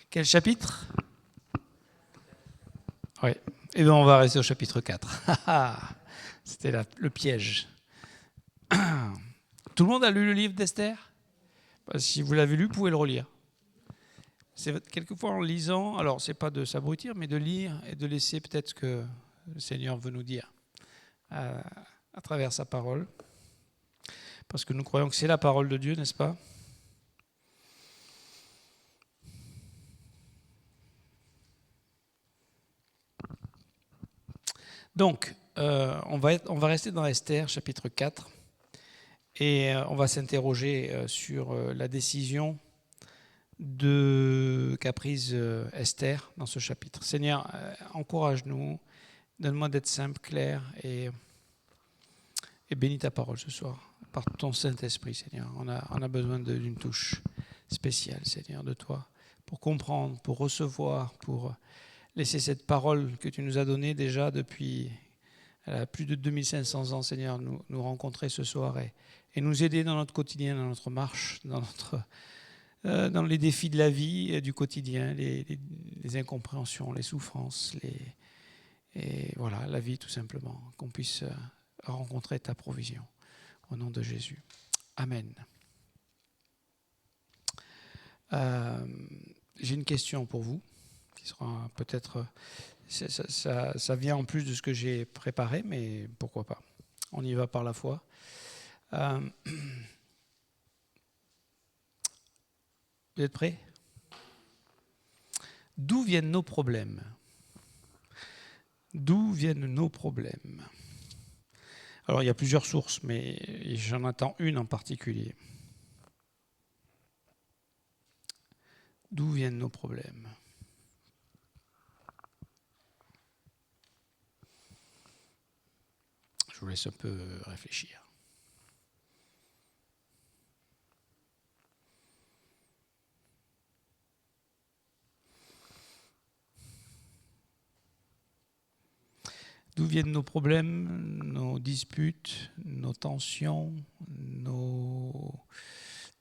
Quel chapitre? Oui. Eh bien, on va rester au chapitre 4. C'était le piège. Tout le monde a lu le livre d'Esther? Si vous l'avez lu, vous pouvez le relire. C'est quelquefois en lisant, alors c'est pas de s'abrutir, mais de lire et de laisser peut-être ce que le Seigneur veut nous dire à travers sa parole. Parce que nous croyons que c'est la parole de Dieu, n'est-ce pas? Donc, on va rester dans Esther, chapitre 4, et on va s'interroger sur la décision qu'a prise Esther dans ce chapitre. Seigneur, encourage-nous, donne-moi d'être simple, clair, et bénis ta parole ce soir, par ton Saint-Esprit, Seigneur. On a besoin d'une touche spéciale, Seigneur, de toi, pour comprendre, pour recevoir, pour laisser cette parole que tu nous as donnée déjà depuis plus de 2500 ans, Seigneur, nous rencontrer ce soir et nous aider dans notre quotidien, dans notre marche, dans les défis de la vie, du quotidien, les incompréhensions, les souffrances, et voilà, la vie tout simplement, qu'on puisse rencontrer ta provision. Au nom de Jésus. Amen. J'ai une question pour vous, qui sera peut-être... Ça vient en plus de ce que j'ai préparé, mais pourquoi pas. On y va par la foi. Vous êtes prêts? D'où viennent nos problèmes? D'où viennent nos problèmes? Alors, il y a plusieurs sources, mais j'en attends une en particulier. D'où viennent nos problèmes? Je vous laisse un peu réfléchir. D'où viennent nos problèmes, nos disputes, nos tensions, nos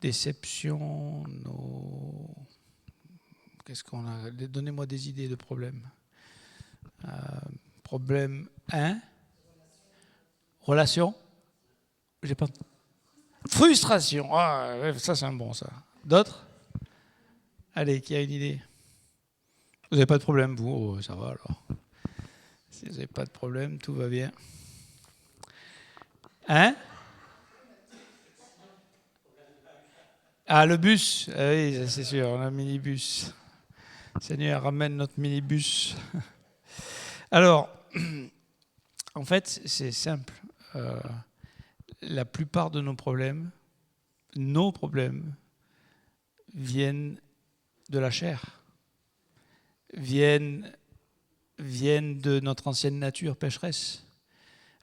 déceptions, Qu'est-ce qu'on a? Donnez-moi des idées de problèmes. Problème 1. Relation. J'ai pas... Frustration. Ah, ça c'est un bon ça. D'autres? Allez, qui a une idée? Vous n'avez pas de problème, vous? Oh, ça va alors. Si vous n'avez pas de problème, tout va bien. Hein? Ah, le bus. Ah oui, c'est sûr, on a un minibus. Seigneur, ramène notre minibus. Alors, en fait, c'est simple. La plupart de nos problèmes viennent de la chair, viennent de notre ancienne nature pécheresse.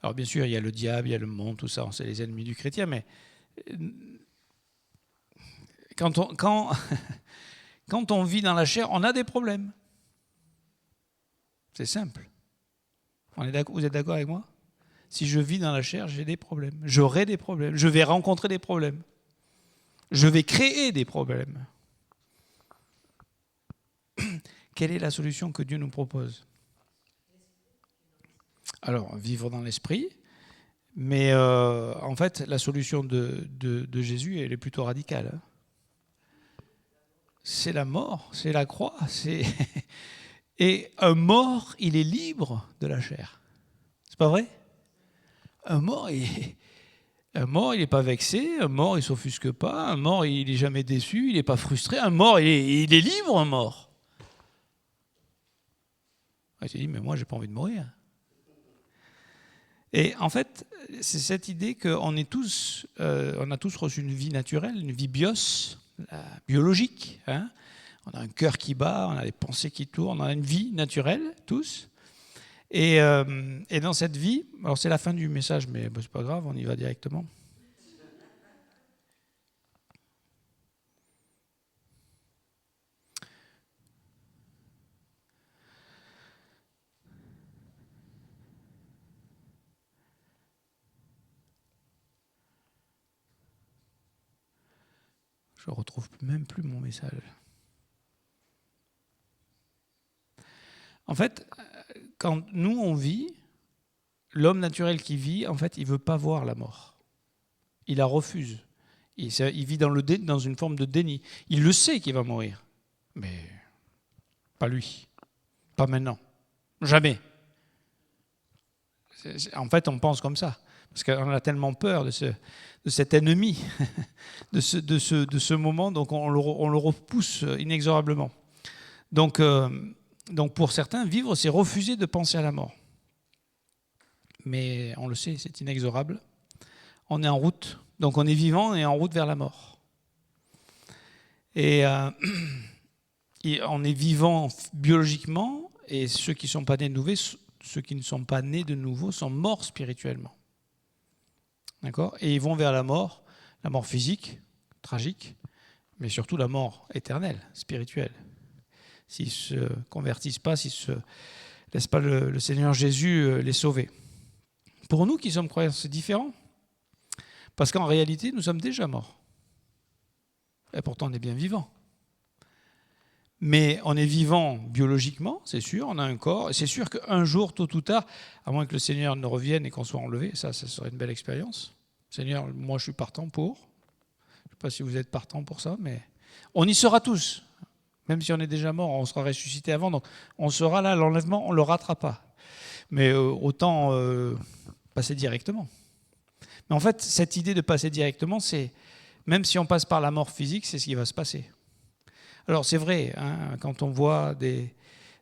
Alors bien sûr, il y a le diable, il y a le monde, tout ça, c'est les ennemis du chrétien, mais quand on vit dans la chair, on a des problèmes. C'est simple. Vous êtes d'accord avec moi? Si je vis dans la chair, j'ai des problèmes. J'aurai des problèmes. Je vais rencontrer des problèmes. Je vais créer des problèmes. Quelle est la solution que Dieu nous propose? Alors, vivre dans l'esprit. Mais en fait, la solution de Jésus, elle est plutôt radicale. C'est la mort, c'est la croix. Et un mort, il est libre de la chair. C'est pas vrai? Un mort, il n'est pas vexé. Un mort, il ne s'offusque pas. Un mort, il n'est jamais déçu. Il n'est pas frustré. Un mort, il est libre, un mort. Ah, tu dis, mais moi, j'ai pas envie de mourir. Et en fait, c'est cette idée qu'on est tous, on a tous reçu une vie naturelle, une vie biologique. Hein. On a un cœur qui bat, on a des pensées qui tournent, on a une vie naturelle, tous. Et dans cette vie, alors c'est la fin du message, mais c'est pas grave, on y va directement. Je retrouve même plus mon message. En fait, quand nous, on vit, l'homme naturel qui vit, en fait, il ne veut pas voir la mort. Il la refuse. Il vit dans une forme de déni. Il le sait qu'il va mourir, mais pas lui, pas maintenant, jamais. En fait, on pense comme ça, parce qu'on a tellement peur de cet ennemi, de ce moment, donc on le repousse inexorablement. Donc pour certains, vivre, c'est refuser de penser à la mort. Mais on le sait, c'est inexorable. On est en route, donc on est vivant et en route vers la mort. Et on est vivant biologiquement, et ceux qui ne sont pas nés de nouveau sont morts spirituellement. D'accord ? Et ils vont vers la mort physique, tragique, mais surtout la mort éternelle, spirituelle. S'ils ne se convertissent pas, s'ils ne laissent pas le Seigneur Jésus les sauver. Pour nous qui sommes croyants, c'est différent. Parce qu'en réalité, nous sommes déjà morts. Et pourtant, on est bien vivants. Mais on est vivant biologiquement, c'est sûr, on a un corps. Et c'est sûr qu'un jour, tôt ou tard, à moins que le Seigneur ne revienne et qu'on soit enlevé, ça serait une belle expérience. Seigneur, moi je suis partant pour. Je ne sais pas si vous êtes partant pour ça, mais on y sera tous. Même si on est déjà mort, on sera ressuscité avant. Donc on sera là, l'enlèvement, on ne le ratera pas. Mais autant passer directement. Mais en fait, cette idée de passer directement, c'est, même si on passe par la mort physique, c'est ce qui va se passer. Alors c'est vrai, hein, quand on voit des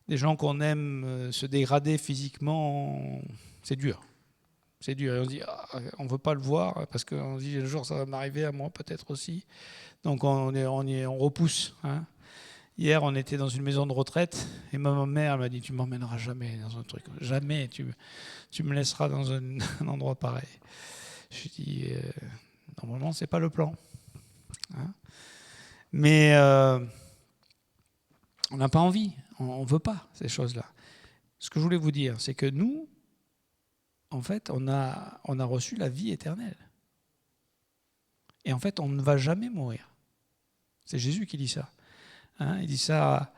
gens qu'on aime se dégrader physiquement, c'est dur. C'est dur. Et on se dit, on ne veut pas le voir, parce qu'on se dit, le jour ça va m'arriver à moi peut-être aussi. Donc on repousse. Hein. Hier, on était dans une maison de retraite, et ma mère m'a dit, tu ne m'emmèneras jamais dans un truc. Jamais tu me laisseras dans un endroit pareil. Je dis, normalement, ce n'est pas le plan. Hein. Mais on n'a pas envie, on ne veut pas ces choses-là. Ce que je voulais vous dire, c'est que nous, en fait, on a reçu la vie éternelle. Et en fait, on ne va jamais mourir. C'est Jésus qui dit ça. Hein, il dit ça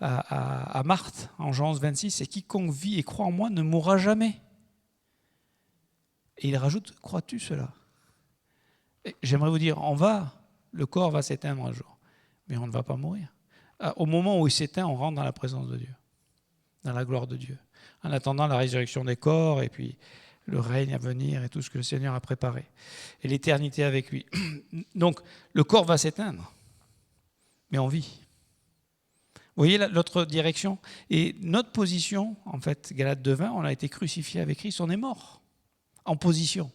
à Marthe, en Jean 26, c'est quiconque vit et croit en moi ne mourra jamais. Et il rajoute, crois-tu cela ? Et j'aimerais vous dire, le corps va s'éteindre un jour, mais on ne va pas mourir. Au moment où il s'éteint, on rentre dans la présence de Dieu, dans la gloire de Dieu, en attendant la résurrection des corps et puis le règne à venir et tout ce que le Seigneur a préparé, et l'éternité avec lui. Donc, le corps va s'éteindre, mais on vit. Vous voyez l'autre direction ? Et notre position, en fait, Galates 2:20, on a été crucifié avec Christ, on est mort, en position.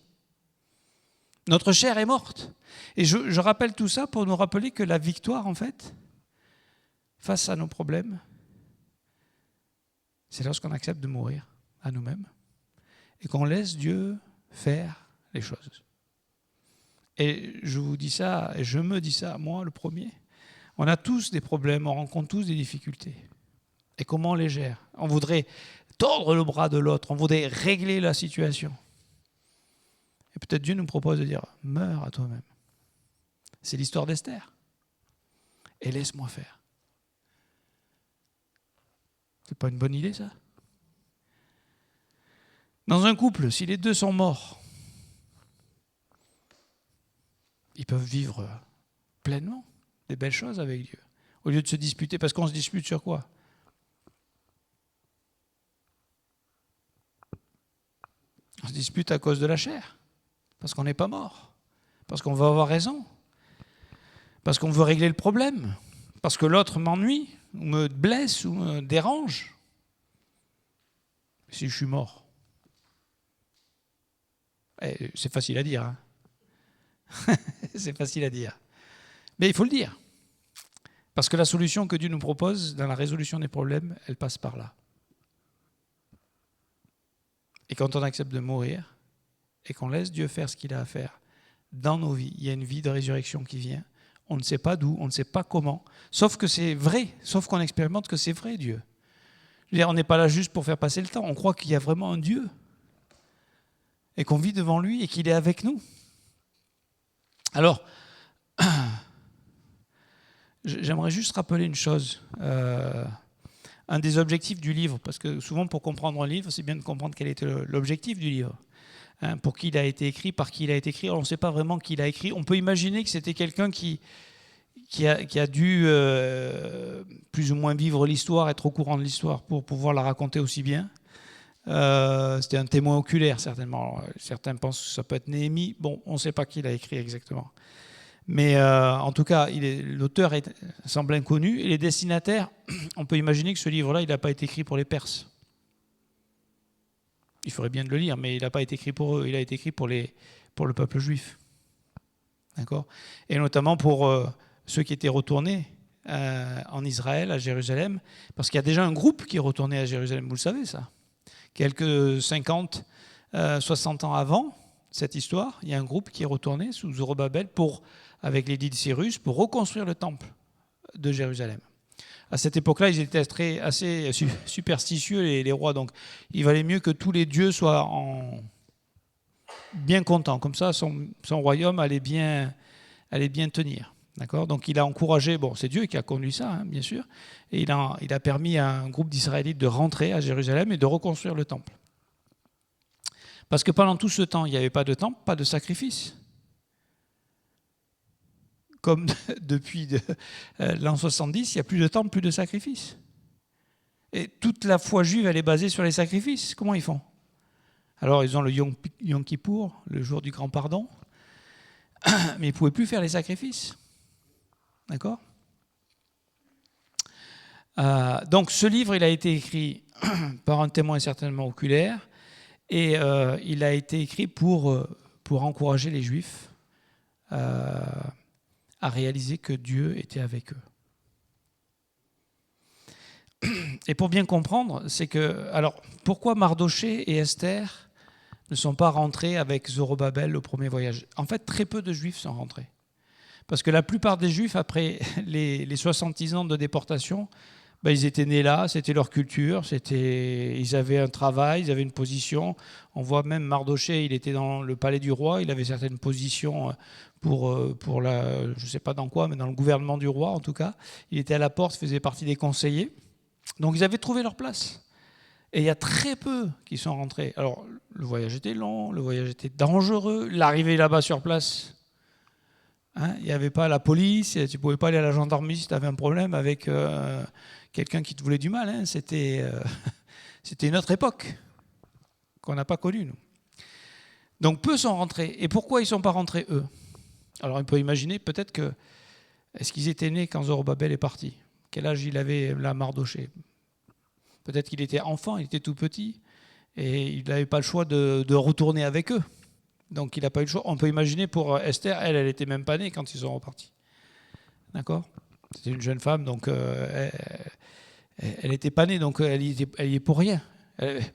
Notre chair est morte. Et je rappelle tout ça pour nous rappeler que la victoire, en fait, face à nos problèmes, c'est lorsqu'on accepte de mourir à nous-mêmes et qu'on laisse Dieu faire les choses. Et je vous dis ça, et je me dis ça, moi le premier, on a tous des problèmes, on rencontre tous des difficultés. Et comment on les gère ? On voudrait tordre le bras de l'autre, on voudrait régler la situation. Et peut-être Dieu nous propose de dire, meurs à toi-même. C'est l'histoire d'Esther. Et laisse-moi faire. C'est pas une bonne idée, ça ? Dans un couple, si les deux sont morts, ils peuvent vivre pleinement des belles choses avec Dieu. Au lieu de se disputer, parce qu'on se dispute sur quoi ? On se dispute à cause de la chair, parce qu'on n'est pas mort, parce qu'on veut avoir raison, parce qu'on veut régler le problème, parce que l'autre m'ennuie, ou me blesse, ou me dérange. Si je suis mort, c'est facile à dire. Hein. C'est facile à dire. Mais il faut le dire. Parce que la solution que Dieu nous propose dans la résolution des problèmes, elle passe par là. Et quand on accepte de mourir et qu'on laisse Dieu faire ce qu'il a à faire dans nos vies, il y a une vie de résurrection qui vient. On ne sait pas d'où, on ne sait pas comment. Sauf que c'est vrai, sauf qu'on expérimente que c'est vrai, Dieu. Je veux dire, on n'est pas là juste pour faire passer le temps. On croit qu'il y a vraiment un Dieu et qu'on vit devant lui et qu'il est avec nous. Alors, j'aimerais juste rappeler une chose. un des objectifs du livre, parce que souvent pour comprendre un livre, c'est bien de comprendre quel était l'objectif du livre. Hein, pour qui il a été écrit, par qui il a été écrit. On ne sait pas vraiment qui l'a écrit. On peut imaginer que c'était quelqu'un qui a dû plus ou moins vivre l'histoire, être au courant de l'histoire pour pouvoir la raconter aussi bien. C'était un témoin oculaire, certainement. Certains pensent que ça peut être Néhémie. Bon, on ne sait pas qui l'a écrit exactement. Mais en tout cas, l'auteur semble inconnu. Et les destinataires, on peut imaginer que ce livre-là, il n'a pas été écrit pour les Perses. Il ferait bien de le lire, mais il n'a pas été écrit pour eux. Il a été écrit pour le peuple juif. D'accord ? Et notamment pour ceux qui étaient retournés en Israël, à Jérusalem. Parce qu'il y a déjà un groupe qui est retourné à Jérusalem. Vous le savez, ça ? Quelques 50, 60 ans avant cette histoire, il y a un groupe qui est retourné sous Zorobabel avec l'édit de Cyrus pour reconstruire le temple de Jérusalem. À cette époque-là, ils étaient assez superstitieux, les rois. Donc, il valait mieux que tous les dieux soient bien contents. Comme ça, son royaume allait bien tenir. D'accord ? Donc, il a encouragé, c'est Dieu qui a conduit ça, hein, bien sûr, et il a permis à un groupe d'Israélites de rentrer à Jérusalem et de reconstruire le temple. Parce que pendant tout ce temps, il n'y avait pas de temple, pas de sacrifice. Comme depuis l'an 70, il n'y a plus de temple, plus de sacrifice. Et toute la foi juive, elle est basée sur les sacrifices. Comment ils font ? Alors, ils ont le Yom Kippour, le jour du grand pardon, mais ils ne pouvaient plus faire les sacrifices. D'accord ? Donc, ce livre, il a été écrit par un témoin certainement oculaire, et il a été écrit pour encourager les Juifs à réaliser que Dieu était avec eux. Et pour bien comprendre, c'est que... Alors, pourquoi Mardochée et Esther ne sont pas rentrés avec Zorobabel au premier voyage ? En fait, très peu de Juifs sont rentrés. Parce que la plupart des Juifs, après les 70 ans de déportation, ils étaient nés là, c'était leur culture, ils avaient un travail, ils avaient une position. On voit même Mardochée, il était dans le palais du roi, il avait certaines positions pour je ne sais pas dans quoi, mais dans le gouvernement du roi en tout cas. Il était à la porte, faisait partie des conseillers. Donc ils avaient trouvé leur place. Et il y a très peu qui sont rentrés. Alors le voyage était long, le voyage était dangereux, l'arrivée là-bas sur place... il n'y avait pas la police, tu ne pouvais pas aller à la gendarmerie si tu avais un problème avec quelqu'un qui te voulait du mal. C'était une autre époque qu'on n'a pas connue, nous. Donc peu sont rentrés. Et pourquoi ils ne sont pas rentrés, eux ? Alors on peut imaginer peut-être que... Est-ce qu'ils étaient nés quand Zorobabel est parti ? Quel âge il avait, là, Mardochée ? Peut-être qu'il était enfant, il était tout petit, et il n'avait pas le choix de retourner avec eux. Donc il n'a pas eu le choix. On peut imaginer pour Esther, elle n'était même pas née quand ils sont repartis. D'accord ? C'était une jeune femme, donc elle n'était pas née, donc elle y est pour rien.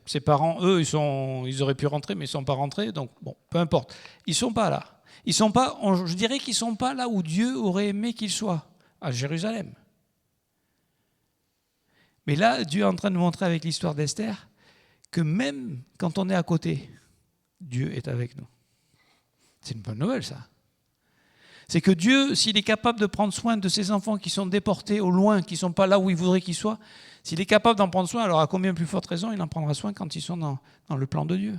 Ses parents, eux, ils auraient pu rentrer, mais ils ne sont pas rentrés, donc bon, peu importe. Ils ne sont pas là. Je dirais qu'ils ne sont pas là où Dieu aurait aimé qu'ils soient, à Jérusalem. Mais là, Dieu est en train de nous montrer avec l'histoire d'Esther que même quand on est à côté, Dieu est avec nous. C'est une bonne nouvelle, ça. C'est que Dieu, s'il est capable de prendre soin de ses enfants qui sont déportés au loin, qui ne sont pas là où il voudrait qu'ils soient, s'il est capable d'en prendre soin, alors à combien plus forte raison il en prendra soin quand ils sont dans le plan de Dieu.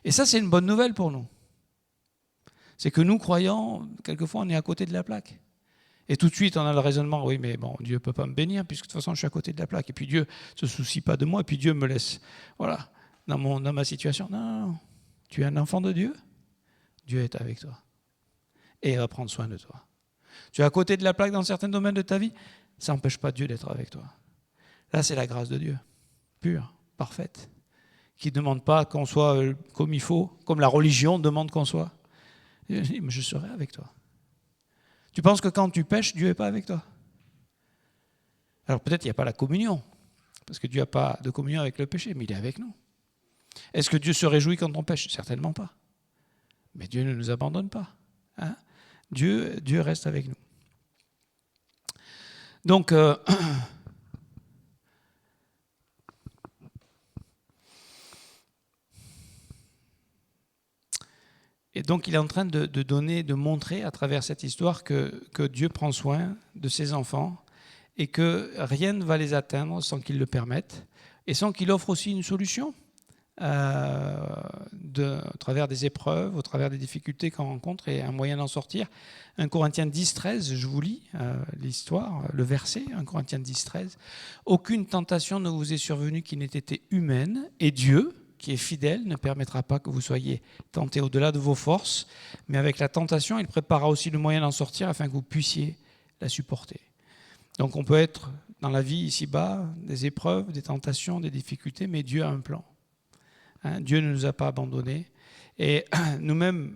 Et ça, c'est une bonne nouvelle pour nous. C'est que nous, croyants, quelquefois, on est à côté de la plaque. Et tout de suite, on a le raisonnement, oui, mais bon, Dieu ne peut pas me bénir, puisque de toute façon, je suis à côté de la plaque. Et puis Dieu ne se soucie pas de moi, et puis Dieu me laisse, voilà, dans ma situation. Non. Tu es un enfant de Dieu, Dieu est avec toi. Et il va prendre soin de toi. Tu es à côté de la plaque dans certains domaines de ta vie, ça n'empêche pas Dieu d'être avec toi. Là, c'est la grâce de Dieu, pure, parfaite, qui ne demande pas qu'on soit comme il faut, comme la religion demande qu'on soit. Mais je serai avec toi. Tu penses que quand tu pêches, Dieu n'est pas avec toi ? Alors peut-être qu'il n'y a pas la communion, parce que Dieu n'a pas de communion avec le péché, mais il est avec nous. Est-ce que Dieu se réjouit quand on pêche ? Certainement pas. Mais Dieu ne nous abandonne pas. Dieu reste avec nous. Donc, et donc il est en train de montrer à travers cette histoire que Dieu prend soin de ses enfants et que rien ne va les atteindre sans qu'il le permette et sans qu'il offre aussi une solution au travers des épreuves, au travers des difficultés qu'on rencontre et un moyen d'en sortir. 1 Corinthiens 10, 13, je vous lis l'histoire, le verset, 1 Corinthiens 10, 13. « Aucune tentation ne vous est survenue qui n'ait été humaine, et Dieu, qui est fidèle, ne permettra pas que vous soyez tentés au-delà de vos forces, mais avec la tentation, il préparera aussi le moyen d'en sortir afin que vous puissiez la supporter. » Donc on peut être dans la vie ici-bas, des épreuves, des tentations, des difficultés, mais Dieu a un plan. Dieu ne nous a pas abandonnés. Et nous-mêmes,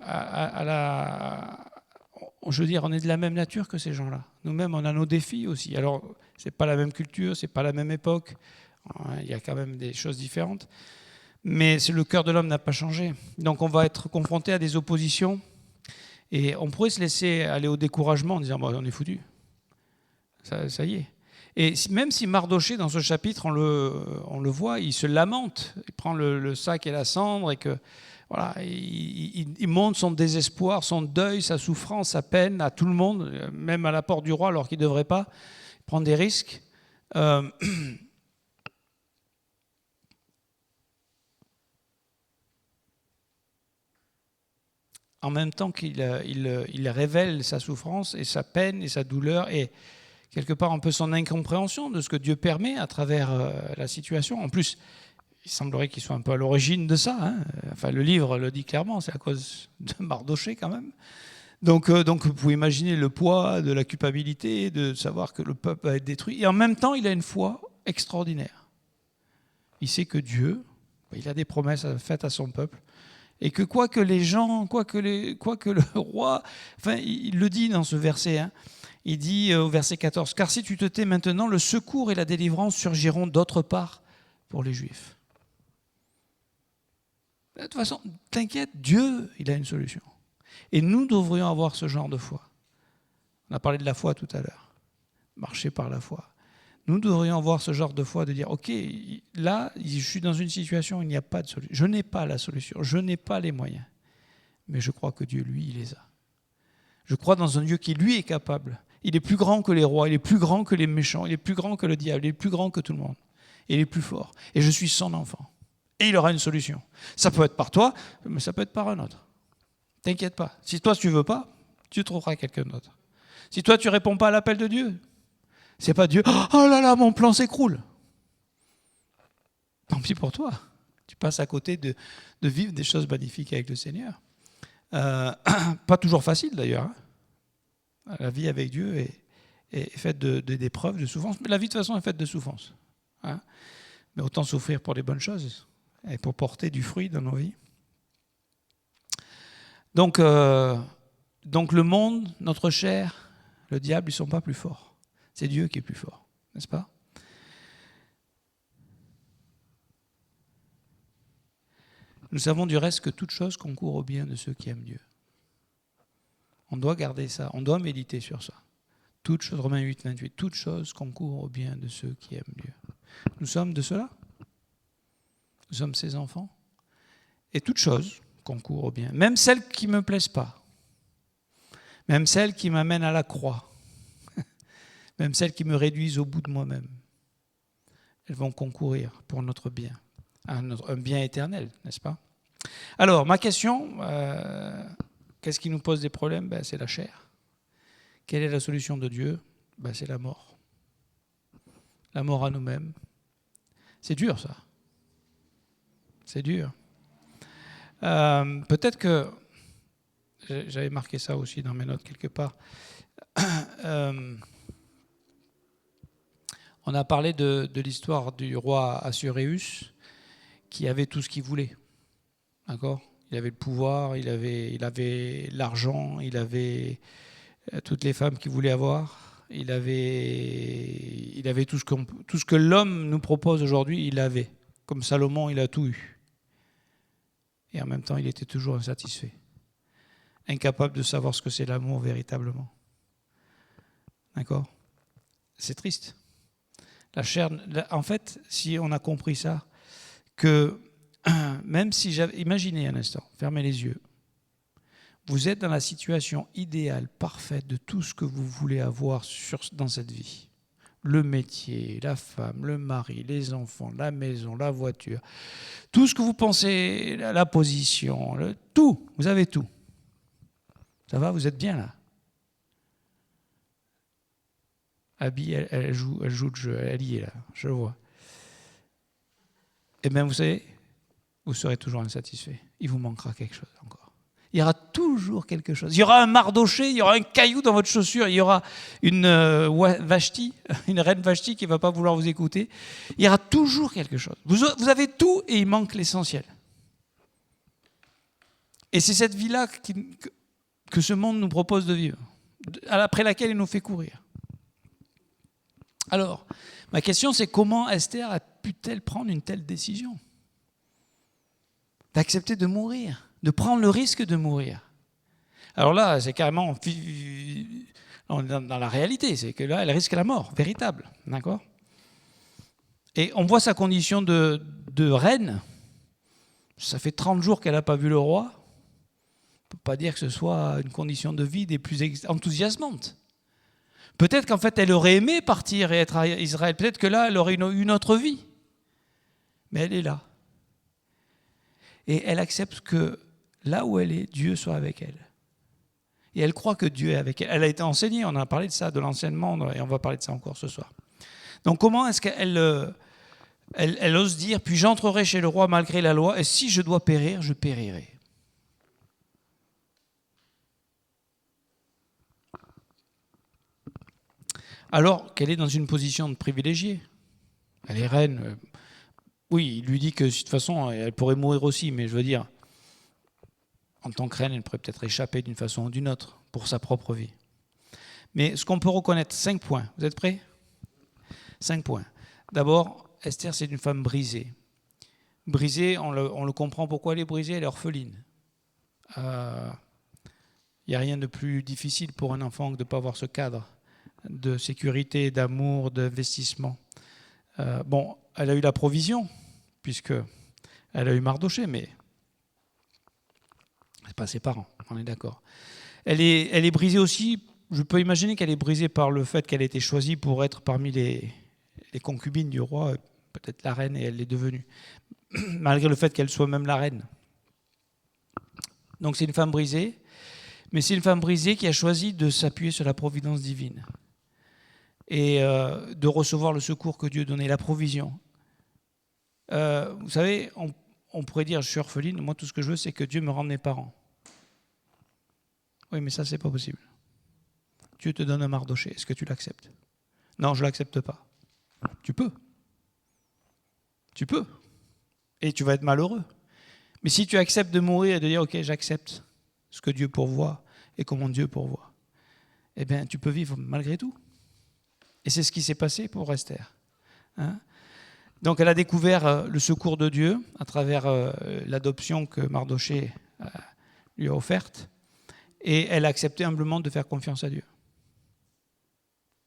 je veux dire, on est de la même nature que ces gens-là. Nous-mêmes, on a nos défis aussi. Alors, ce n'est pas la même culture, ce n'est pas la même époque. Il y a quand même des choses différentes. Mais le cœur de l'homme n'a pas changé. Donc, on va être confronté à des oppositions. Et on pourrait se laisser aller au découragement en disant bon, on est foutu. Ça y est. Et même si Mardoché, dans ce chapitre, on le voit, il se lamente, il prend le sac et la cendre, et que voilà, il montre son désespoir, son deuil, sa souffrance, sa peine à tout le monde, même à la porte du roi, alors qu'il ne devrait pas prendre des risques. En même temps qu'il révèle sa souffrance et sa peine et sa douleur et quelque part un peu son incompréhension de ce que Dieu permet à travers la situation. En plus, il semblerait qu'il soit un peu à l'origine de ça. Enfin, le livre le dit clairement, c'est à cause de Mardoché quand même. Donc vous pouvez imaginer le poids de la culpabilité, de savoir que le peuple va être détruit. Et en même temps, il a une foi extraordinaire. Il sait que Dieu, il a des promesses faites à son peuple. Et que quoi que les gens, quoi que le roi, enfin, il le dit dans ce verset, il dit au verset 14, « Car si tu te tais maintenant, le secours et la délivrance surgiront d'autre part pour les Juifs. » De toute façon, t'inquiète, Dieu, il a une solution. Et nous devrions avoir ce genre de foi. On a parlé de la foi tout à l'heure. Marcher par la foi. Nous devrions avoir ce genre de foi de dire, ok, là, je suis dans une situation où il n'y a pas de solution. Je n'ai pas la solution, je n'ai pas les moyens. Mais je crois que Dieu, lui, il les a. Je crois dans un Dieu qui, lui, est capable. Il est plus grand que les rois, il est plus grand que les méchants, il est plus grand que le diable, il est plus grand que tout le monde. Il est plus fort. Et je suis son enfant. Et il aura une solution. Ça peut être par toi, mais ça peut être par un autre. T'inquiète pas. Si toi, tu ne veux pas, tu trouveras quelqu'un d'autre. Si toi, tu ne réponds pas à l'appel de Dieu, c'est pas Dieu. Oh là là, mon plan s'écroule. Tant pis pour toi. Tu passes à côté de vivre des choses magnifiques avec le Seigneur. Pas toujours facile d'ailleurs. La vie avec Dieu est faite d'épreuves, de souffrances. Mais la vie de toute façon est faite de souffrances. Mais autant souffrir pour les bonnes choses et pour porter du fruit dans nos vies. Donc le monde, notre chair, le diable, ils ne sont pas plus forts. C'est Dieu qui est plus fort, n'est-ce pas? Nous savons du reste que toute chose concourt au bien de ceux qui aiment Dieu. On doit garder ça, on doit méditer sur ça. Toute chose, Romains 8, 28, toute chose concourt au bien de ceux qui aiment Dieu. Nous sommes de cela. Nous sommes ses enfants. Et toute chose concourt au bien. Même celles qui ne me plaisent pas. Même celles qui m'amènent à la croix. Même celles qui me réduisent au bout de moi-même. Elles vont concourir pour notre bien. Un bien éternel, n'est-ce pas? Alors, ma question, qu'est-ce qui nous pose des problèmes? C'est la chair. Quelle est la solution de Dieu? C'est la mort. La mort à nous-mêmes. C'est dur, ça. C'est dur. Peut-être que, j'avais marqué ça aussi dans mes notes quelque part, on a parlé de l'histoire du roi Assuérus qui avait tout ce qu'il voulait. D'accord? Il avait le pouvoir, il avait l'argent, il avait toutes les femmes qu'il voulait avoir, il avait tout ce que l'homme nous propose aujourd'hui, il avait. Comme Salomon, il a tout eu. Et en même temps, il était toujours insatisfait. Incapable de savoir ce que c'est l'amour véritablement. D'accord? C'est triste. La chair, en fait, si on a compris ça, que même si imaginez un instant, fermez les yeux, vous êtes dans la situation idéale, parfaite de tout ce que vous voulez avoir dans cette vie. le métier, la femme, le mari, les enfants, la maison, la voiture, tout ce que vous pensez, la position, tout, vous avez tout. Ça va, vous êtes bien là? Abby, elle joue le jeu, elle y est là, je le vois. Eh bien, vous savez, vous serez toujours insatisfait. Il vous manquera quelque chose encore. Il y aura toujours quelque chose. Il y aura un Mardoché, il y aura un caillou dans votre chaussure, il y aura une Vashti, une reine Vashti qui ne va pas vouloir vous écouter. Il y aura toujours quelque chose. Vous avez tout et il manque l'essentiel. Et c'est cette vie-là que ce monde nous propose de vivre, après laquelle il nous fait courir. Alors, ma question c'est comment Esther a pu-t-elle prendre une telle décision? D'accepter de mourir, de prendre le risque de mourir. Alors là, c'est carrément dans la réalité, c'est que là, elle risque la mort, véritable, d'accord? Et on voit sa condition de reine. Ça fait 30 jours qu'elle n'a pas vu le roi. On ne peut pas dire que ce soit une condition de vie des plus enthousiasmantes. Peut-être qu'en fait, elle aurait aimé partir et être à Israël. Peut-être que là, elle aurait une autre vie. Mais elle est là. Et elle accepte que là où elle est, Dieu soit avec elle. Et elle croit que Dieu est avec elle. Elle a été enseignée, on a parlé de ça, de l'enseignement, et on va parler de ça encore ce soir. Donc comment est-ce qu'elle elle ose dire, puis j'entrerai chez le roi malgré la loi, et si je dois périr, je périrai. Alors qu'elle est dans une position de privilégiée. Elle est reine. Oui, il lui dit que de toute façon, elle pourrait mourir aussi, mais je veux dire, en tant que reine, elle pourrait peut-être échapper d'une façon ou d'une autre pour sa propre vie. Mais ce qu'on peut reconnaître, 5 points. Vous êtes prêts? 5 points. D'abord, Esther, c'est une femme brisée. Brisée, on le comprend pourquoi elle est brisée, elle est orpheline. Il n'y a rien de plus difficile pour un enfant que de ne pas avoir ce cadre de sécurité, d'amour, d'investissement. Bon, elle a eu la provision, puisqu'elle a eu Mardoché, mais ce n'est pas ses parents, on est d'accord. Elle est brisée aussi, je peux imaginer qu'elle est brisée par le fait qu'elle a été choisie pour être parmi les concubines du roi, peut-être la reine, et elle l'est devenue, malgré le fait qu'elle soit même la reine. Donc c'est une femme brisée, mais c'est une femme brisée qui a choisi de s'appuyer sur la providence divine et de recevoir le secours que Dieu donnait, la provision. Vous savez, on pourrait dire, je suis orpheline, moi tout ce que je veux, c'est que Dieu me rende mes parents. Oui, mais ça, c'est pas possible. Dieu te donne un Mardoché, est-ce que tu l'acceptes? Non, je ne l'accepte pas. Tu peux. Tu peux. Et tu vas être malheureux. Mais si tu acceptes de mourir et de dire, ok, j'accepte ce que Dieu pourvoit et comment Dieu pourvoit, eh bien, tu peux vivre malgré tout. Et c'est ce qui s'est passé pour Esther. Hein? Donc elle a découvert le secours de Dieu à travers l'adoption que Mardoché lui a offerte. Et elle a accepté humblement de faire confiance à Dieu.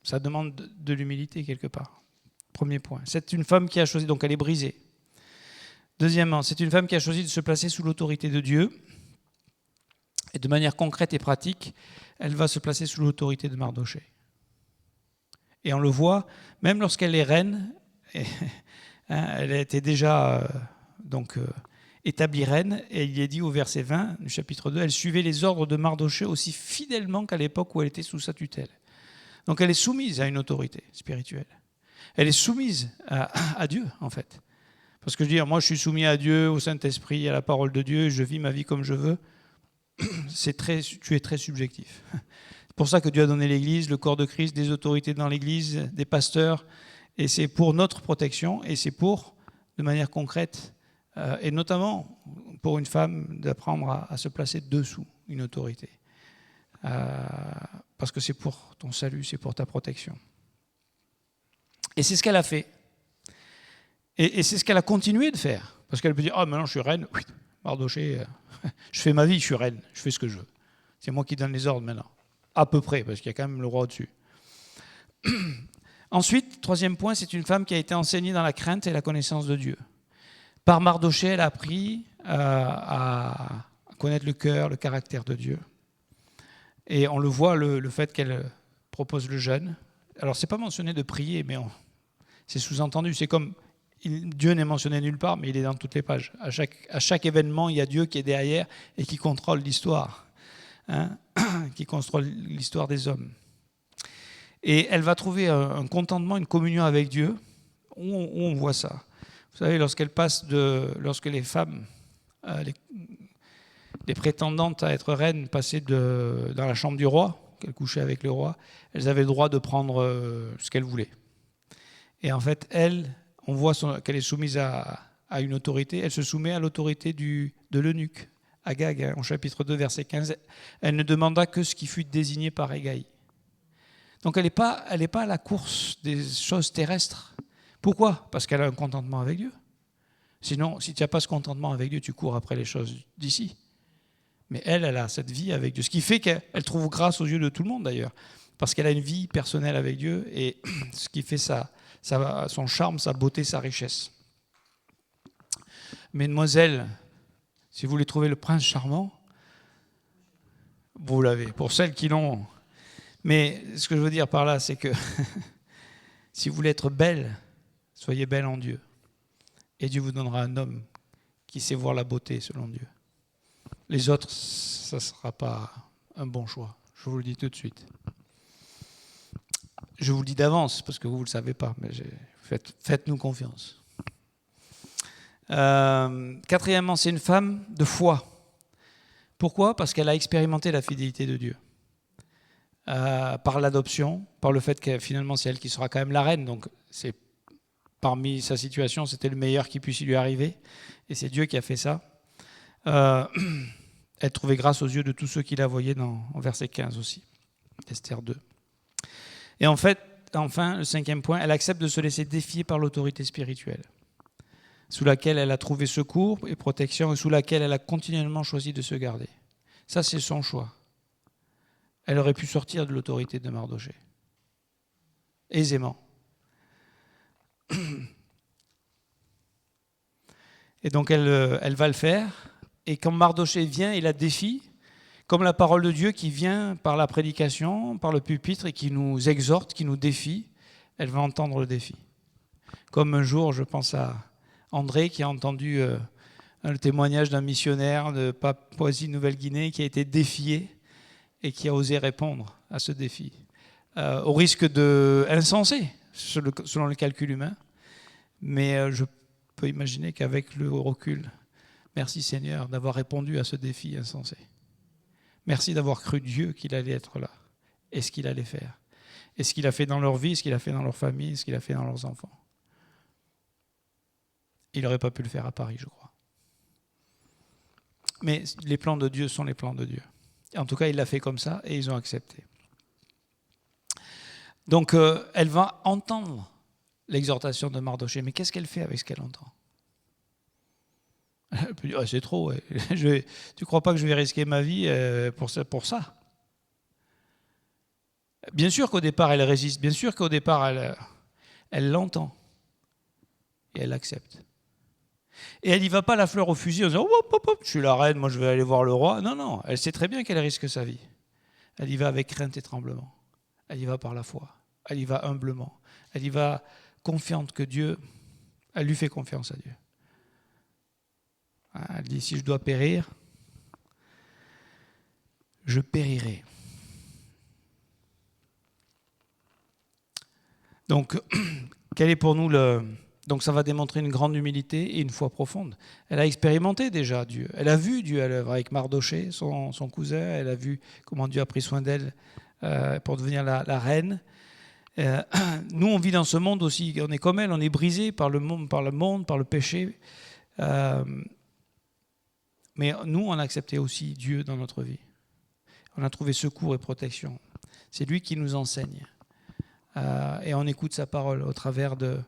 Ça demande de l'humilité quelque part. Premier point. C'est une femme qui a choisi, donc elle est brisée. Deuxièmement, c'est une femme qui a choisi de se placer sous l'autorité de Dieu. Et de manière concrète et pratique, elle va se placer sous l'autorité de Mardoché. Et on le voit, même lorsqu'elle est reine, elle était déjà établie reine, et il est dit au verset 20 du chapitre 2, elle suivait les ordres de Mardoché aussi fidèlement qu'à l'époque où elle était sous sa tutelle. Donc elle est soumise à une autorité spirituelle. Elle est soumise à Dieu, en fait. Parce que je veux dire, moi je suis soumis à Dieu, au Saint-Esprit, à la parole de Dieu, et je vis ma vie comme je veux. Tu es très subjectif. C'est pour ça que Dieu a donné l'Église, le corps de Christ, des autorités dans l'Église, des pasteurs, et c'est pour notre protection, et c'est pour, de manière concrète, et notamment pour une femme, d'apprendre à se placer dessous une autorité. Parce que c'est pour ton salut, c'est pour ta protection. Et c'est ce qu'elle a fait. Et c'est ce qu'elle a continué de faire. Parce qu'elle peut dire, maintenant je suis reine, oui, Mardoché, je fais ma vie, je suis reine, je fais ce que je veux. C'est moi qui donne les ordres maintenant. À peu près, parce qu'il y a quand même le roi au-dessus. Ensuite, troisième point, c'est une femme qui a été enseignée dans la crainte et la connaissance de Dieu. Par Mardoché, elle a appris à connaître le cœur, le caractère de Dieu. Et on le voit, le fait qu'elle propose le jeûne, Alors, ce n'est pas mentionné de prier, mais c'est sous-entendu. C'est comme Dieu n'est mentionné nulle part, mais il est dans toutes les pages. À chaque événement, il y a Dieu qui est derrière et qui contrôle l'histoire, hein, qui contrôle l'histoire des hommes. Et elle va trouver un contentement, une communion avec Dieu, où on voit ça. Vous savez, lorsque les femmes, les prétendantes à être reines passaient dans la chambre du roi, qu'elles couchaient avec le roi, elles avaient le droit de prendre ce qu'elles voulaient. Et en fait, elle, on voit qu'elle est soumise à une autorité, elle se soumet à l'autorité de l'eunuque, Agag, hein, au chapitre 2, verset 15. Elle ne demanda que ce qui fut désigné par Hégaï. Donc elle n'est pas à la course des choses terrestres. Pourquoi ? Parce qu'elle a un contentement avec Dieu. Sinon, si tu n'as pas ce contentement avec Dieu, tu cours après les choses d'ici. Mais elle a cette vie avec Dieu. Ce qui fait qu'elle trouve grâce aux yeux de tout le monde d'ailleurs. Parce qu'elle a une vie personnelle avec Dieu et ce qui fait son charme, sa beauté, sa richesse. Mesdemoiselles, si vous voulez trouver le prince charmant, vous l'avez. Pour celles qui l'ont. Mais ce que je veux dire par là, c'est que si vous voulez être belle, soyez belle en Dieu. Et Dieu vous donnera un homme qui sait voir la beauté selon Dieu. Les autres, ça ne sera pas un bon choix. Je vous le dis tout de suite. Je vous le dis d'avance, parce que vous ne le savez pas, mais faites-nous confiance. Quatrièmement, c'est une femme de foi. Pourquoi ? Parce qu'elle a expérimenté la fidélité de Dieu. Par l'adoption, par le fait que finalement c'est elle qui sera quand même la reine, donc parmi sa situation, c'était le meilleur qui puisse lui arriver, et c'est Dieu qui a fait ça. Elle trouvait grâce aux yeux de tous ceux qui la voyaient en verset 15 aussi, Esther 2. Et en fait, enfin, le cinquième point, elle accepte de se laisser défier par l'autorité spirituelle, sous laquelle elle a trouvé secours et protection, et sous laquelle elle a continuellement choisi de se garder. Ça, c'est son choix. Elle aurait pu sortir de l'autorité de Mardochée, aisément. Et donc elle va le faire, et quand Mardochée vient et la défie, comme la parole de Dieu qui vient par la prédication, par le pupitre, et qui nous exhorte, qui nous défie, elle va entendre le défi. Comme un jour, je pense à André qui a entendu le témoignage d'un missionnaire de Papouasie-Nouvelle-Guinée qui a été défié et qui a osé répondre à ce défi, au risque insensé, selon le calcul humain. Mais je peux imaginer qu'avec le recul, merci Seigneur d'avoir répondu à ce défi insensé. Merci d'avoir cru Dieu qu'il allait être là, et ce qu'il allait faire, et ce qu'il a fait dans leur vie, ce qu'il a fait dans leur famille, ce qu'il a fait dans leurs enfants. Il n'aurait pas pu le faire à Paris, je crois. Mais les plans de Dieu sont les plans de Dieu. En tout cas, il l'a fait comme ça, et ils ont accepté. Donc, elle va entendre l'exhortation de Mardochée, mais qu'est-ce qu'elle fait avec ce qu'elle entend ? Elle peut dire, c'est trop, ouais. Tu ne crois pas que je vais risquer ma vie pour ça ? Bien sûr qu'au départ, elle résiste, bien sûr qu'au départ, elle l'entend, et elle l'accepte. Et elle n'y va pas la fleur au fusil en disant « je suis la reine, moi je vais aller voir le roi ». Non, elle sait très bien qu'elle risque sa vie. Elle y va avec crainte et tremblement. Elle y va par la foi. Elle y va humblement. Elle y va confiante que Dieu, elle lui fait confiance à Dieu. Elle dit, si je dois périr, je périrai. Donc, quel est pour nous Donc ça va démontrer une grande humilité et une foi profonde. Elle a expérimenté déjà Dieu. Elle a vu Dieu à l'œuvre avec Mardochée, son cousin. Elle a vu comment Dieu a pris soin d'elle pour devenir la reine. Nous, on vit dans ce monde aussi. On est comme elle, on est brisé par le monde, par le péché. Mais nous, on a accepté aussi Dieu dans notre vie. On a trouvé secours et protection. C'est lui qui nous enseigne. Et on écoute sa parole au travers de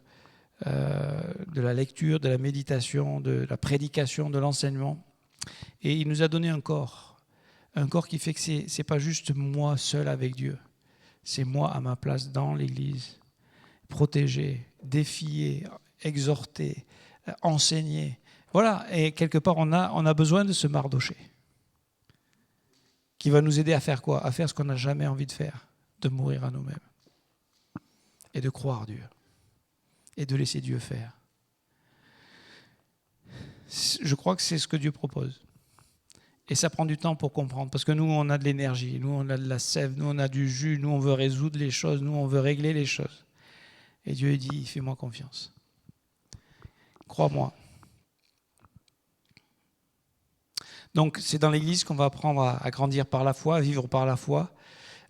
la lecture, de la méditation, de la prédication, de l'enseignement. Et il nous a donné un corps qui fait que c'est pas juste moi seul avec Dieu, c'est moi à ma place dans l'Église, protégé, défié, exhorté, enseigné. Voilà, et quelque part on a besoin de ce Mardochée qui va nous aider à faire quoi ? À faire ce qu'on n'a jamais envie de faire, de mourir à nous-mêmes. et de croire Dieu et de laisser Dieu faire. Je crois que c'est ce que Dieu propose. Et ça prend du temps pour comprendre, parce que nous, on a de l'énergie, nous, on a de la sève, nous, on a du jus, nous, on veut résoudre les choses, nous, on veut régler les choses. Et Dieu dit, fais-moi confiance. Crois-moi. Donc, c'est dans l'Église qu'on va apprendre à grandir par la foi, à vivre par la foi,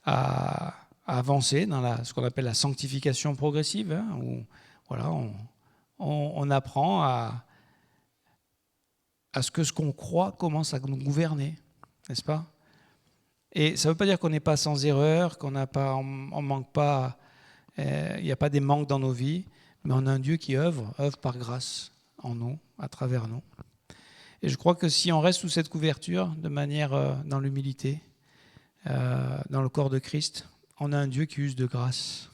à avancer dans ce qu'on appelle la sanctification progressive, hein, où voilà, on apprend à ce qu'on croit commence à nous gouverner, n'est-ce pas? Et ça ne veut pas dire qu'on n'est pas sans erreur, qu'on on manque pas, il n'y a pas des manques dans nos vies, mais on a un Dieu qui œuvre par grâce en nous, à travers nous. Et je crois que si on reste sous cette couverture, de manière dans l'humilité, dans le corps de Christ, on a un Dieu qui use de grâce.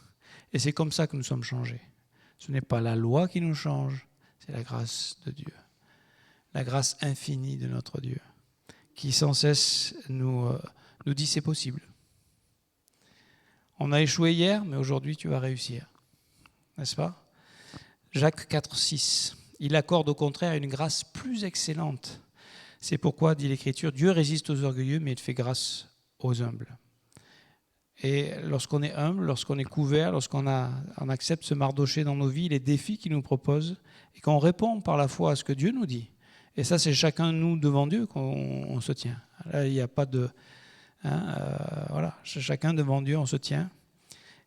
Et c'est comme ça que nous sommes changés. Ce n'est pas la loi qui nous change, c'est la grâce de Dieu. La grâce infinie de notre Dieu, qui sans cesse nous dit c'est possible. On a échoué hier, mais aujourd'hui tu vas réussir. N'est-ce pas? Jacques 4,6. Il accorde au contraire une grâce plus excellente. C'est pourquoi, dit l'Écriture, Dieu résiste aux orgueilleux, mais il fait grâce aux humbles. Et lorsqu'on est humble, lorsqu'on est couvert, lorsqu'on accepte ce Mardoché dans nos vies, les défis qu'il nous propose, et qu'on répond par la foi à ce que Dieu nous dit. Et ça, c'est chacun de nous devant Dieu qu'on se tient. Là, il n'y a pas de... voilà, chacun devant Dieu, on se tient.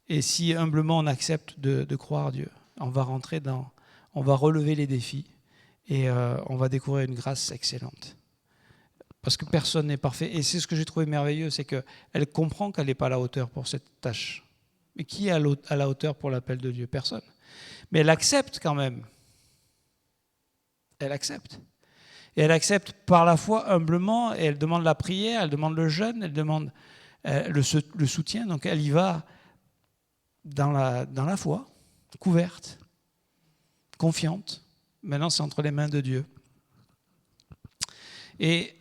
Et si humblement on accepte de croire Dieu, on va rentrer on va relever les défis et on va découvrir une grâce excellente. Parce que personne n'est parfait. Et c'est ce que j'ai trouvé merveilleux, c'est qu'elle comprend qu'elle n'est pas à la hauteur pour cette tâche. Mais qui est à la hauteur pour l'appel de Dieu? Personne. Mais elle accepte quand même. Elle accepte. Et elle accepte par la foi humblement, et elle demande la prière, elle demande le jeûne, elle demande le soutien. Donc elle y va dans la foi, couverte, confiante. Maintenant, c'est entre les mains de Dieu. Et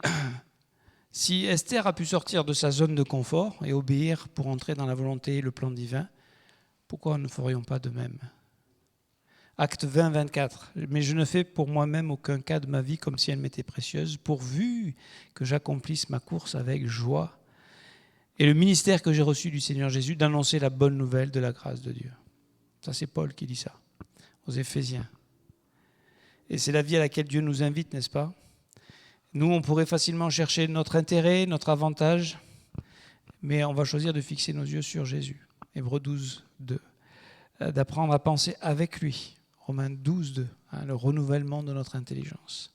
si Esther a pu sortir de sa zone de confort et obéir pour entrer dans la volonté et le plan divin, pourquoi ne ferions pas de même? Acte 20, 24. Mais je ne fais pour moi-même aucun cas de ma vie comme si elle m'était précieuse, pourvu que j'accomplisse ma course avec joie et le ministère que j'ai reçu du Seigneur Jésus d'annoncer la bonne nouvelle de la grâce de Dieu. Ça, c'est Paul qui dit ça, aux Éphésiens. Et c'est la vie à laquelle Dieu nous invite, n'est-ce pas? Nous, on pourrait facilement chercher notre intérêt, notre avantage, mais on va choisir de fixer nos yeux sur Jésus. Hébreux 12, 2. D'apprendre à penser avec lui. Romains 12, 2. Le renouvellement de notre intelligence.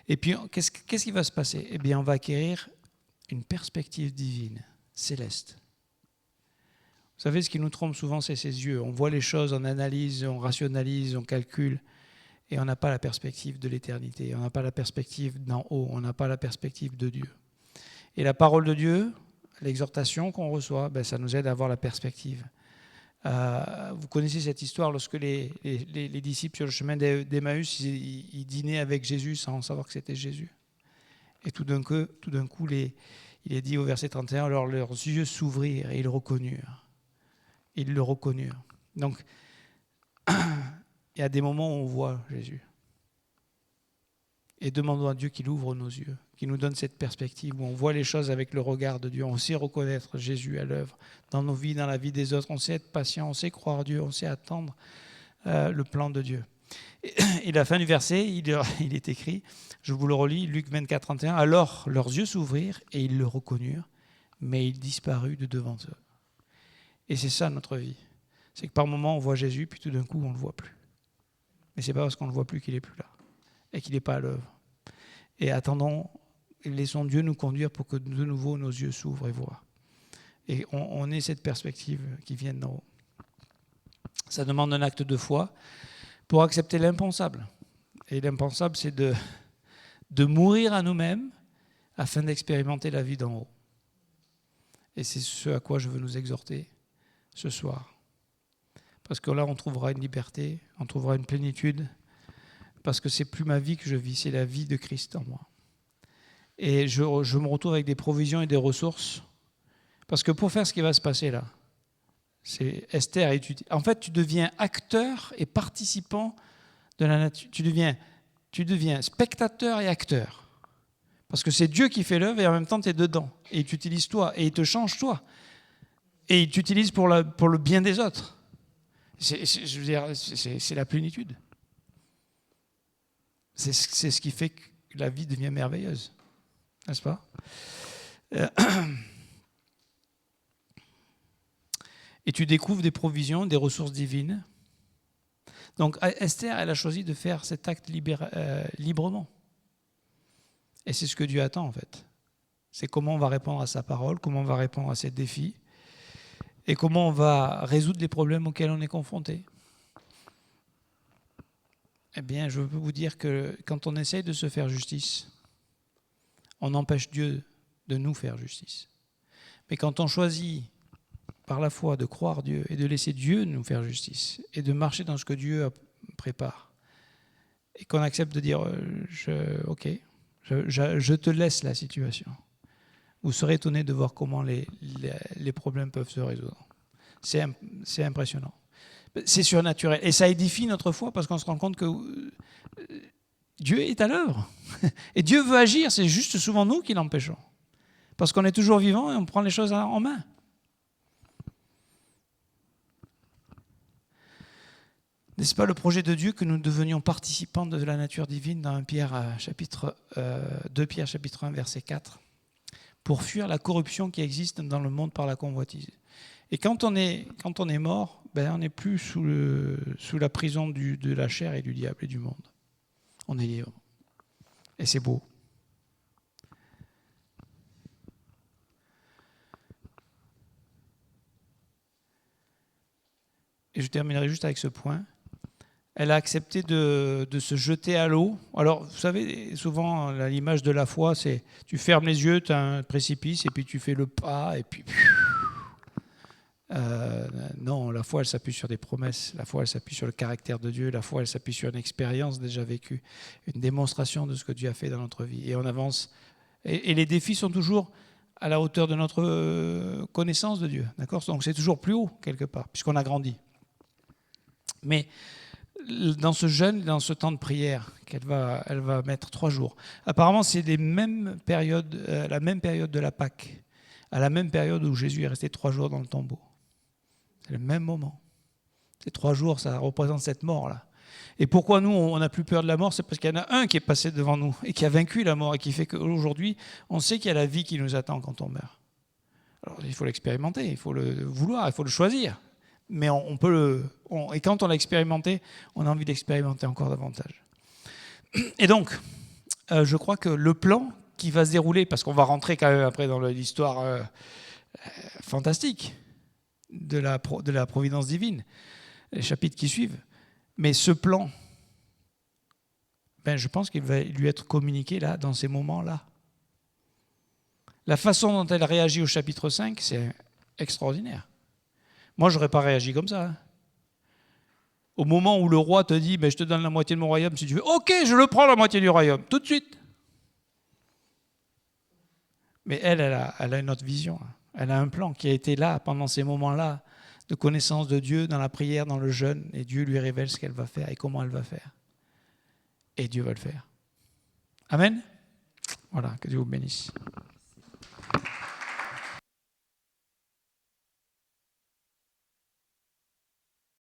Et puis, qu'est-ce qui va se passer? Eh bien, on va acquérir une perspective divine, céleste. Vous savez, ce qui nous trompe souvent, c'est ses yeux. On voit les choses, on analyse, on rationalise, on calcule. Et on n'a pas la perspective de l'éternité, on n'a pas la perspective d'en haut, on n'a pas la perspective de Dieu. Et la parole de Dieu, l'exhortation qu'on reçoit, ça nous aide à avoir la perspective. Vous connaissez cette histoire lorsque les disciples sur le chemin d'Emmaüs, ils dînaient avec Jésus sans savoir que c'était Jésus. Et tout d'un coup, il est dit au verset 31, alors leurs yeux s'ouvrirent et ils le reconnurent. Ils le reconnurent. Donc, il y a des moments où on voit Jésus. Et demandons à Dieu qu'il ouvre nos yeux, qu'il nous donne cette perspective où on voit les choses avec le regard de Dieu. On sait reconnaître Jésus à l'œuvre dans nos vies, dans la vie des autres. On sait être patient, on sait croire Dieu, on sait attendre le plan de Dieu. Et la fin du verset, il est écrit, je vous le relis, Luc 24, 31, alors leurs yeux s'ouvrirent et ils le reconnurent, mais il disparut de devant eux. Et c'est ça notre vie. C'est que par moments on voit Jésus, puis tout d'un coup on ne le voit plus. Mais ce n'est pas parce qu'on ne le voit plus qu'il n'est plus là et qu'il n'est pas à l'œuvre. Et attendons, laissons Dieu nous conduire pour que de nouveau nos yeux s'ouvrent et voient. Et on ait cette perspective qui vient d'en haut. Ça demande un acte de foi pour accepter l'impensable. Et l'impensable, c'est de mourir à nous-mêmes afin d'expérimenter la vie d'en haut. Et c'est ce à quoi je veux nous exhorter ce soir. Parce que là, on trouvera une liberté, on trouvera une plénitude, parce que c'est plus ma vie que je vis, c'est la vie de Christ en moi. Et je me retrouve avec des provisions et des ressources, parce que pour faire ce qui va se passer là, C'est Esther. En fait, tu deviens acteur et participant de la nature. Tu deviens spectateur et acteur. Parce que c'est Dieu qui fait l'œuvre et en même temps, tu es dedans. Et il t'utilise toi. Et il te change toi. Et il t'utilise pour le bien des autres. Je veux dire, c'est la plénitude. C'est ce qui fait que la vie devient merveilleuse. N'est-ce pas ? Et tu découvres des provisions, des ressources divines. Donc Esther, elle a choisi de faire cet acte librement. Et c'est ce que Dieu attend en fait. C'est comment on va répondre à sa parole, comment on va répondre à ses défis, et comment on va résoudre les problèmes auxquels on est confronté. Eh bien, je peux vous dire que quand on essaye de se faire justice, on empêche Dieu de nous faire justice. Mais quand on choisit par la foi de croire Dieu et de laisser Dieu nous faire justice et de marcher dans ce que Dieu prépare, et qu'on accepte de dire ok, je te laisse la situation, vous serez étonné de voir comment les problèmes peuvent se résoudre. C'est impressionnant. C'est surnaturel. Et ça édifie notre foi parce qu'on se rend compte que Dieu est à l'œuvre. Et Dieu veut agir, c'est juste souvent nous qui l'empêchons. Parce qu'on est toujours vivant et on prend les choses en main. N'est-ce pas le projet de Dieu que nous devenions participants de la nature divine dans 2 Pierre chapitre 1, verset 4, pour fuir la corruption qui existe dans le monde par la convoitise. Et quand on est mort, on n'est plus sous la prison de la chair et du diable et du monde. On est libre. Et c'est beau. Et je terminerai juste avec ce point. Elle a accepté de se jeter à l'eau. Alors, vous savez, souvent, l'image de la foi, c'est tu fermes les yeux, tu as un précipice, et puis tu fais le pas, et puis... non, la foi, elle s'appuie sur des promesses. La foi, elle s'appuie sur le caractère de Dieu. La foi, elle s'appuie sur une expérience déjà vécue, une démonstration de ce que Dieu a fait dans notre vie. Et on avance. Et les défis sont toujours à la hauteur de notre connaissance de Dieu. D'accord ? Donc c'est toujours plus haut, quelque part, puisqu'on a grandi. Mais dans ce jeûne, dans ce temps de prière, elle va mettre 3 jours. Apparemment, c'est la même période de la Pâque, à la même période où Jésus est resté 3 jours dans le tombeau. C'est le même moment. Ces 3 jours, ça représente cette mort-là. Et pourquoi nous, on n'a plus peur de la mort ? C'est parce qu'il y en a un qui est passé devant nous et qui a vaincu la mort et qui fait qu'aujourd'hui, on sait qu'il y a la vie qui nous attend quand on meurt. Alors, il faut l'expérimenter, il faut le vouloir, il faut le choisir. Mais on peut et quand on l'a expérimenté, on a envie d'expérimenter encore davantage. Et donc, je crois que le plan qui va se dérouler, parce qu'on va rentrer quand même après dans l'histoire fantastique de la providence divine, les chapitres qui suivent, mais ce plan, je pense qu'il va lui être communiqué là, dans ces moments-là. La façon dont elle réagit au chapitre 5, c'est extraordinaire. Moi, je n'aurais pas réagi comme ça. Au moment où le roi te dit, je te donne la moitié de mon royaume si tu veux, ok, je le prends la moitié du royaume, tout de suite. Mais elle a une autre vision. Elle a un plan qui a été là pendant ces moments-là de connaissance de Dieu, dans la prière, dans le jeûne, et Dieu lui révèle ce qu'elle va faire et comment elle va faire. Et Dieu va le faire. Amen. Voilà, que Dieu vous bénisse.